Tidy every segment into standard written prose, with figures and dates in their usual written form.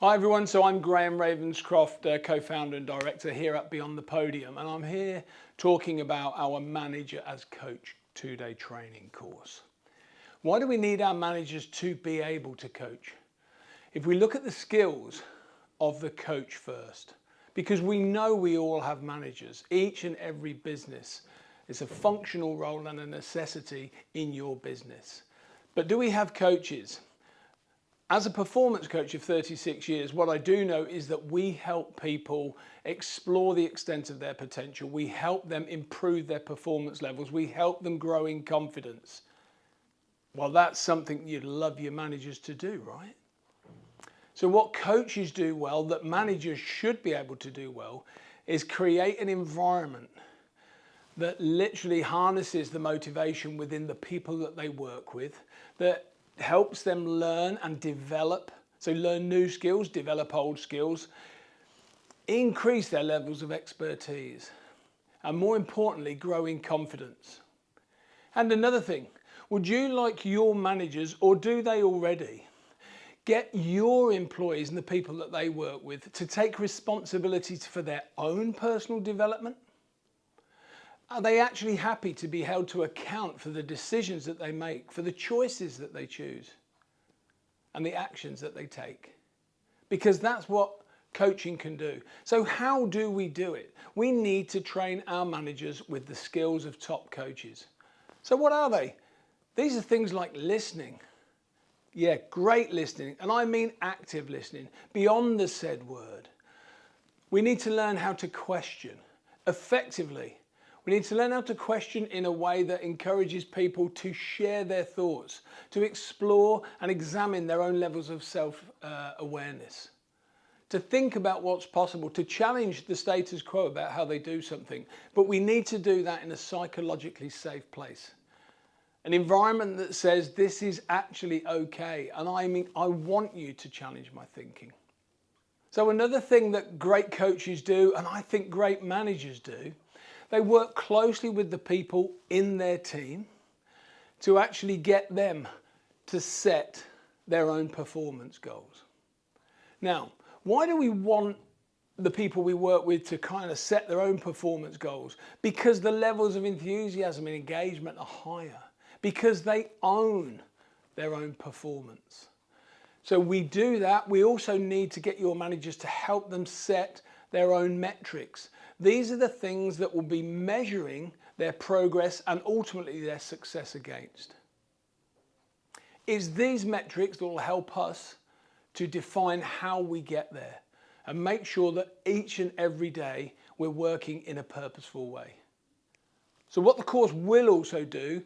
Hi everyone, so I'm Graham Ravenscroft, co-founder and director here at Beyond the Podium, and I'm here talking about our Manager as Coach 2-day training course. Why do we need our managers to be able to coach? If we look at the skills of the coach first, because we know we all have managers, each and every business is a functional role and a necessity in your business. But do we have coaches? As a performance coach of 36 years, what I do know is that we help people explore the extent of their potential. We help them improve their performance levels. We help them grow in confidence. Well, that's something you'd love your managers to do, right? So what coaches do well, that managers should be able to do well, is create an environment that literally harnesses the motivation within the people that they work with, that helps them learn and develop, so learn new skills, develop old skills, increase their levels of expertise, and more importantly, grow in confidence. And another thing, would you like your managers, or do they already, get your employees and the people that they work with to take responsibility for their own personal development? Are they actually happy to be held to account for the decisions that they make, for the choices that they choose, and the actions that they take? Because that's what coaching can do. So how do we do it? We need to train our managers with the skills of top coaches. So what are they? These are things like listening. Yeah, great listening. And I mean active listening, beyond the said word. We need to learn how to question effectively. We need to learn how to question in a way that encourages people to share their thoughts, to explore and examine their own levels of self-awareness, to think about what's possible, to challenge the status quo about how they do something. But we need to do that in a psychologically safe place. An environment that says this is actually okay, and I mean, I want you to challenge my thinking. So another thing that great coaches do, and I think great managers do, they work closely with the people in their team to actually get them to set their own performance goals. Now, why do we want the people we work with to kind of set their own performance goals? Because the levels of enthusiasm and engagement are higher, because they own their own performance. So we do that. We also need to get your managers to help them set their own metrics. These are the things that will be measuring their progress and ultimately their success against. It's these metrics that will help us to define how we get there and make sure that each and every day we're working in a purposeful way. So what the course will also do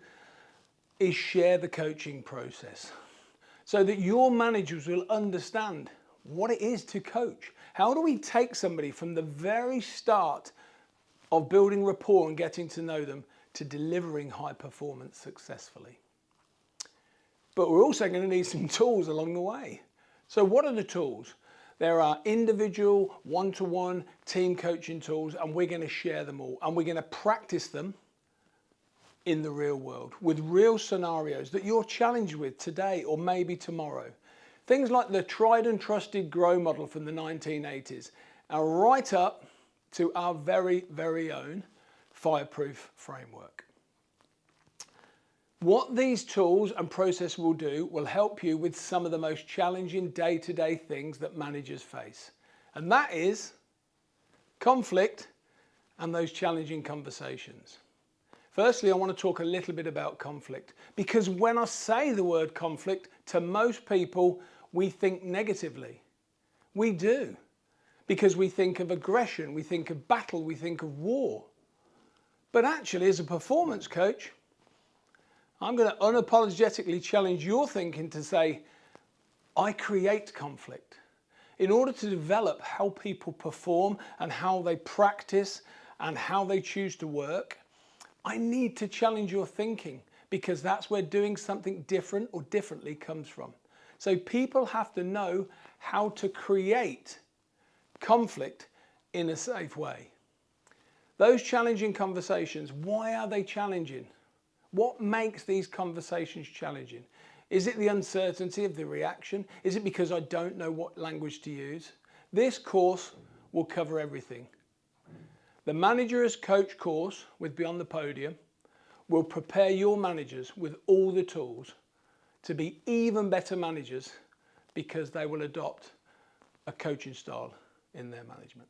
is share the coaching process so that your managers will understand what it is to coach. How do we take somebody from the very start of building rapport and getting to know them to delivering high performance successfully? But we're also going to need some tools along the way. So what are the tools? There are individual, one-to-one team coaching tools, and we're going to share them all. And we're going to practice them in the real world with real scenarios that you're challenged with today or maybe tomorrow. Things like the tried and trusted GROW model from the 1980s, and right up to our very, very own FIREPROOF framework. What these tools and process will do will help you with some of the most challenging day-to-day things that managers face. And that is conflict and those challenging conversations. Firstly, I want to talk a little bit about conflict, because when I say the word conflict, to most people, we think negatively. We do, because we think of aggression, we think of battle, we think of war. But actually, as a performance coach, I'm going to unapologetically challenge your thinking to say, I create conflict. In order to develop how people perform and how they practice and how they choose to work, I need to challenge your thinking, because that's where doing something different or differently comes from. So people have to know how to create conflict in a safe way. Those challenging conversations, why are they challenging? What makes these conversations challenging? Is it the uncertainty of the reaction? Is it because I don't know what language to use? This course will cover everything. The Manager as Coach course with Beyond the Podium will prepare your managers with all the tools to be even better managers, because they will adopt a coaching style in their management.